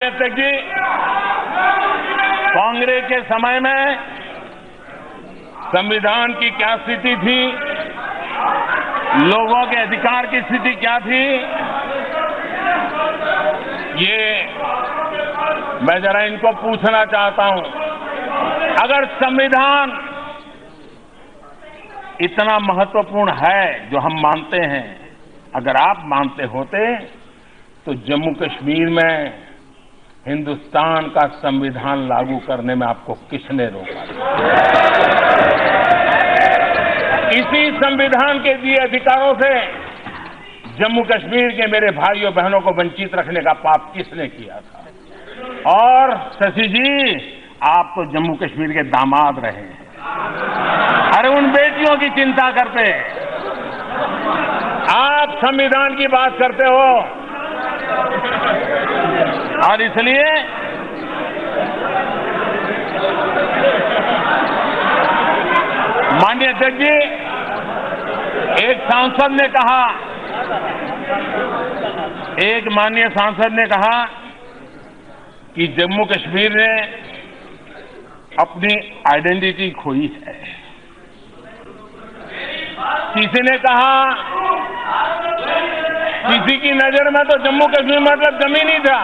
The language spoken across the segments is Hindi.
जी, कांग्रेस के समय में संविधान की क्या स्थिति थी, लोगों के अधिकार की स्थिति क्या थी, ये मैं जरा इनको पूछना चाहता हूं। अगर संविधान इतना महत्वपूर्ण है जो हम मानते हैं, अगर आप मानते होते तो जम्मू कश्मीर में हिंदुस्तान का संविधान लागू करने में आपको किसने रोका? इसी संविधान के दिए अधिकारों से जम्मू कश्मीर के मेरे भाइयों बहनों को वंचित रखने का पाप किसने किया था? और शशि जी, आप तो जम्मू कश्मीर के दामाद रहे हैं, अरे उन बेटियों की चिंता करते, आप संविधान की बात करते हो। और इसलिए माननीय अध्यक्ष जी, एक माननीय सांसद ने कहा कि जम्मू कश्मीर ने अपनी आइडेंटिटी खोई है। किसी ने कहा, किसी की नजर में तो जम्मू कश्मीर मतलब जमीन ही था।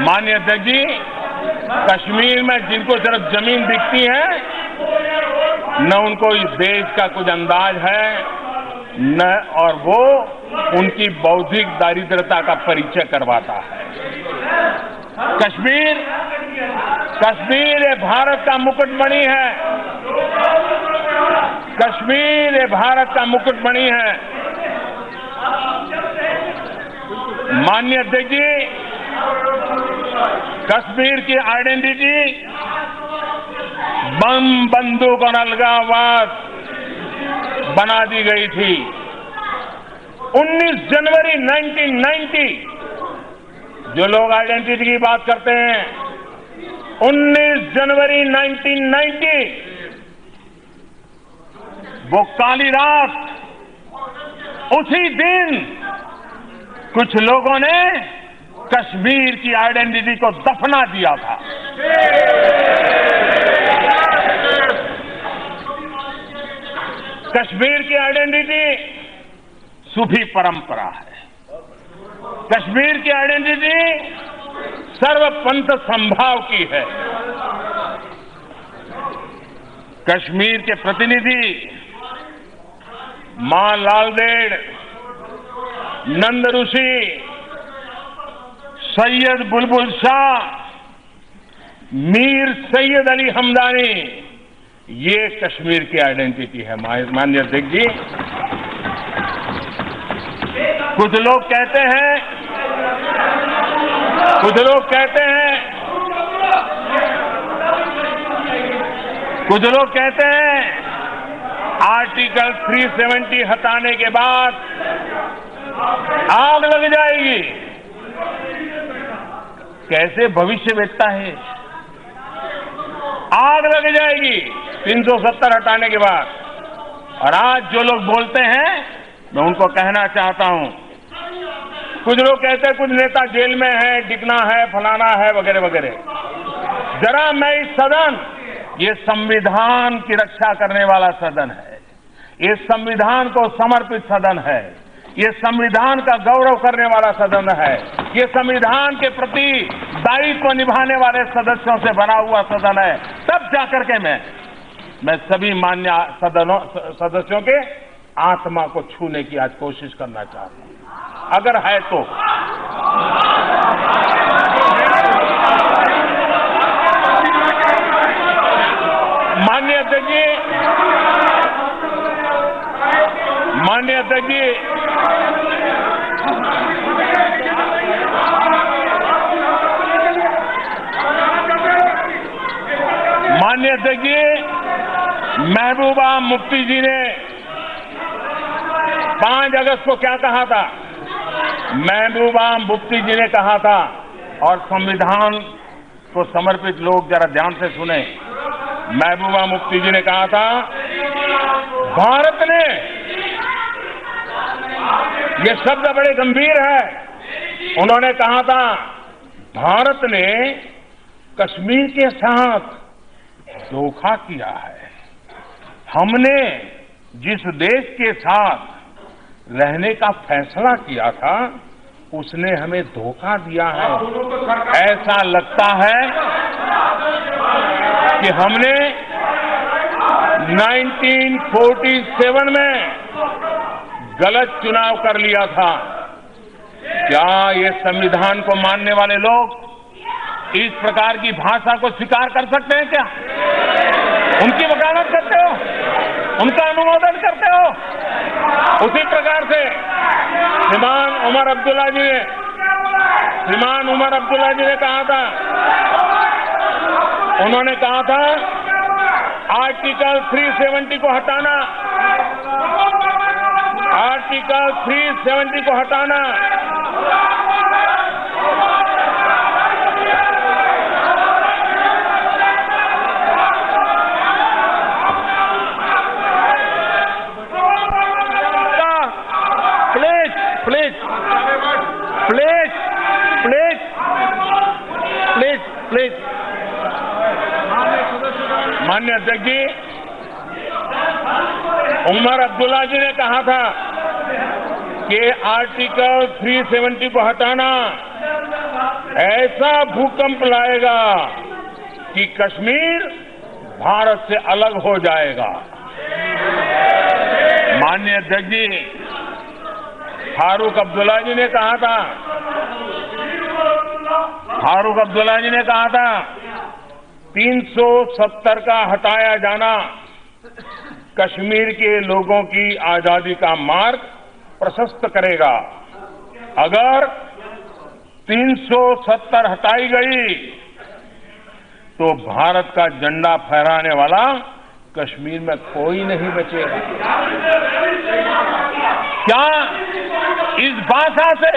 माननीय अध्यक्ष जी, कश्मीर में जिनको सिर्फ जमीन दिखती है, न उनको इस देश का कुछ अंदाज है, न और वो उनकी बौद्धिक दारिद्रता का परिचय करवाता है। कश्मीर ये भारत का मुकुटमणि है। कश्मीर ये भारत का मुकुटमणि है। माननीय अध्यक्ष जी, कश्मीर की आइडेंटिटी बम, बंदूक और अलगाववाद बना दी गई थी। 19 जनवरी 1990 जो लोग आइडेंटिटी की बात करते हैं, 19 जनवरी 1990 वो काली रात, उसी दिन कुछ लोगों ने कश्मीर की आइडेंटिटी को दफना दिया था। कश्मीर की आइडेंटिटी सूफी परंपरा है। कश्मीर की आइडेंटिटी सर्वपंथ संभाव की है। कश्मीर के प्रतिनिधि मां लालदेड़, नंद ऋषि, सैयद बुलबुल शाह, मीर सैयद अली हमदानी, ये कश्मीर की आइडेंटिटी है। माननीय अध्यक्ष जी, कुछ लोग कहते हैं आर्टिकल 370 हटाने के बाद आग लग जाएगी। कैसे भविष्य वेदता है? आग लग जाएगी 370 हटाने के बाद। और आज जो लोग बोलते हैं, मैं उनको कहना चाहता हूं, कुछ लोग कहते हैं कुछ नेता जेल में है, डिकना है, फलाना है, वगैरह वगैरह। जरा मैं इस सदन, ये संविधान की रक्षा करने वाला सदन है, ये संविधान को समर्पित सदन है, ये संविधान का गौरव करने वाला सदन है, ये संविधान के प्रति दायित्व निभाने वाले सदस्यों से बना हुआ सदन है। तब जाकर के मैं सभी मान्य सदस्यों के आत्मा को छूने की आज कोशिश करना चाहता हूं, अगर है तो। माननीय अध्यक्ष जी, माननीय अध्यक्ष जी, माननीय अध्यक्ष जी, महबूबा मुफ्ती जी ने 5 अगस्त को क्या कहा था? महबूबा मुफ्ती जी ने कहा था, और संविधान को समर्पित लोग जरा ध्यान से सुने। महबूबा मुफ्ती जी ने कहा था, भारत ने ये शब्द बड़े गंभीर है। उन्होंने कहा था भारत ने कश्मीर के साथ धोखा किया है। हमने जिस देश के साथ रहने का फैसला किया था उसने हमें धोखा दिया है। ऐसा लगता है कि हमने 1947 में गलत चुनाव कर लिया था। क्या ये संविधान को मानने वाले लोग इस प्रकार की भाषा को स्वीकार कर सकते हैं? क्या उनकी वकालत करते हो? उनका अनुमोदन करते हो? उसी प्रकार से श्रीमान उमर अब्दुल्ला जी ने कहा था, उन्होंने कहा था आर्टिकल 370 को हटाना, आर्टिकल 370 को हटाना। प्लीज माननीय अध्यक्ष जी, उमर अब्दुल्ला जी ने कहा था कि आर्टिकल 370 को हटाना ऐसा भूकंप लाएगा कि कश्मीर भारत से अलग हो जाएगा। माननीय अध्यक्ष जी, फारूक अब्दुल्ला जी ने कहा था, फारूक अब्दुल्ला जी ने कहा था 370 का हटाया जाना कश्मीर के लोगों की आजादी का मार्ग प्रशस्त करेगा। अगर 370 हटाई गई तो भारत का झंडा फहराने वाला कश्मीर में कोई नहीं बचेगा। क्या इस भाषा से,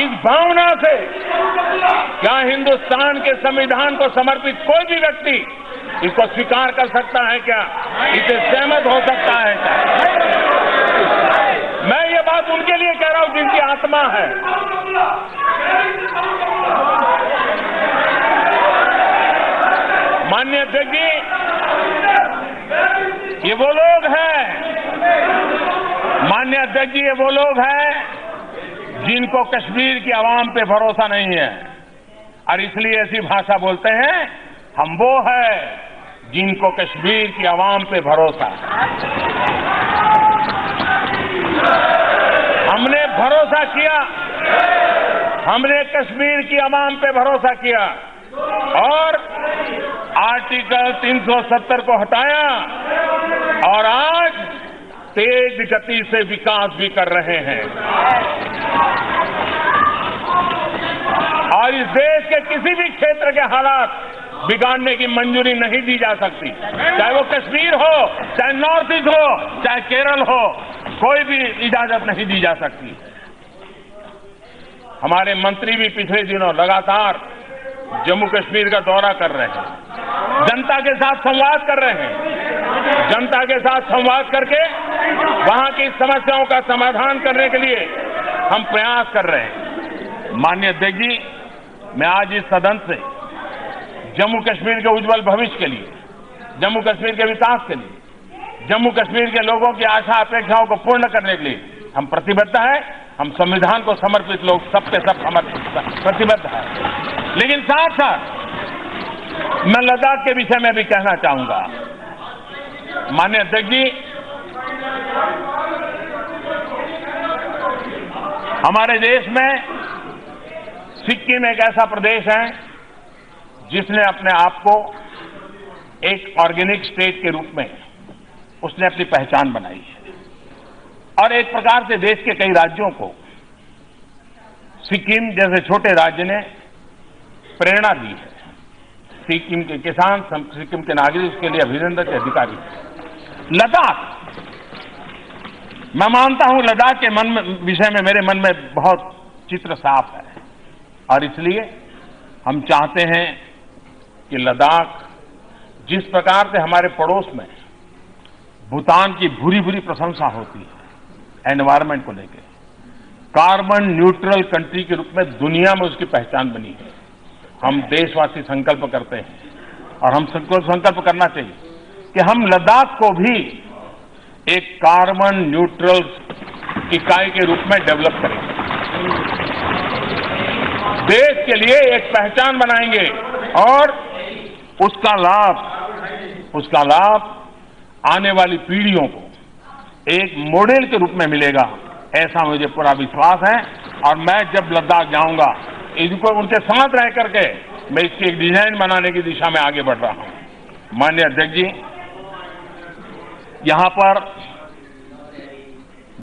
इस भावना से क्या हिंदुस्तान के संविधान को समर्पित कोई भी व्यक्ति इसको स्वीकार कर सकता है? क्या इसे सहमत हो सकता है? क्या मैं ये बात उनके लिए कह रहा हूं जिनकी आत्मा है। माननीय अध्यक्ष जी, ये वो लोग हैं, माननीय अध्यक्ष जी, ये वो लोग हैं जिनको कश्मीर की आवाम पे भरोसा नहीं है और इसलिए ऐसी भाषा बोलते हैं। हम वो है जिनको कश्मीर की आवाम पे भरोसा है। हमने भरोसा किया, हमने कश्मीर की आवाम पे भरोसा किया और आर्टिकल 370 को हटाया और आज तेज गति से विकास भी कर रहे हैं। और इस देश के किसी भी क्षेत्र के हालात बिगाड़ने की मंजूरी नहीं दी जा सकती, चाहे वो कश्मीर हो, चाहे नॉर्थ ईस्ट हो, चाहे केरल हो, कोई भी इजाजत नहीं दी जा सकती। हमारे मंत्री भी पिछले दिनों लगातार जम्मू कश्मीर का दौरा कर रहे हैं, जनता के साथ संवाद कर रहे हैं, जनता के साथ संवाद करके वहां की समस्याओं का समाधान करने के लिए हम प्रयास कर रहे हैं। माननीय अध्यक्ष जी, मैं आज इस सदन से जम्मू कश्मीर के उज्जवल भविष्य के लिए, जम्मू कश्मीर के विकास के लिए, जम्मू कश्मीर के लोगों की आशा अपेक्षाओं को पूर्ण करने के लिए हम प्रतिबद्ध हैं। हम संविधान को समर्पित लोग सबके सब प्रतिबद्ध हैं। लेकिन साथ साथ मैं लद्दाख के विषय में भी कहना चाहूंगा। माननीय अध्यक्ष जी, हमारे देश में सिक्किम एक ऐसा प्रदेश है जिसने अपने आप को एक ऑर्गेनिक स्टेट के रूप में उसने अपनी पहचान बनाई है और एक प्रकार से देश के कई राज्यों को सिक्किम जैसे छोटे राज्य ने प्रेरणा दी है। सिक्किम के किसान, सिक्किम के नागरिक उसके लिए अभिनंदन के अधिकारी। लद्दाख, मैं मानता हूं लद्दाख के विषय में मेरे मन में बहुत चित्र साफ है और इसलिए हम चाहते हैं कि लद्दाख जिस प्रकार से हमारे पड़ोस में भूटान की भूरी भूरी प्रशंसा होती है एनवायरमेंट को लेकर, कार्बन न्यूट्रल कंट्री के रूप में दुनिया में उसकी पहचान बनी है। हम देशवासी संकल्प करते हैं और हम संकल्प करना चाहिए कि हम लद्दाख को भी एक कार्बन न्यूट्रल इकाई के रूप में डेवलप करेंगे, देश के लिए एक पहचान बनाएंगे और उसका लाभ आने वाली पीढ़ियों को एक मॉडल के रूप में मिलेगा, ऐसा मुझे पूरा विश्वास है। और मैं जब लद्दाख जाऊंगा, इनको उनके साथ रह करके मैं इसकी एक डिजाइन बनाने की दिशा में आगे बढ़ रहा हूं। माननीय अध्यक्ष जी, यहां पर